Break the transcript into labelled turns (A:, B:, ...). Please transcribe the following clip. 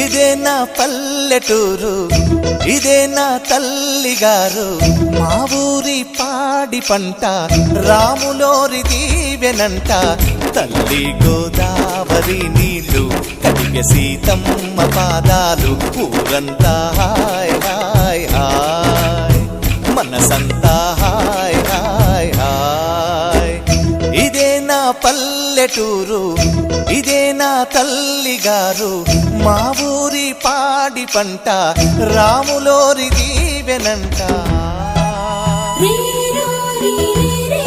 A: ఇదే నా పల్లెటూరు, ఇదే నా తల్లిగారు, మా ఊరి పాడి పంట రాములోరి దీవెనంట. తల్లి గోదావరి నీళ్ళు కడిగ సీతమ్మ పాదాలు, ఊరంతా హాయ్ హాయ్ హాయ్, మనసంతా హాయ్ హాయ్ హాయ్. ఇదే నా పల్లెటూరు, ఇదే నా తల్లిగారు, మా ఊరి పాడి పంట రాములోరి దీవెనంట.
B: రీ రీ రీ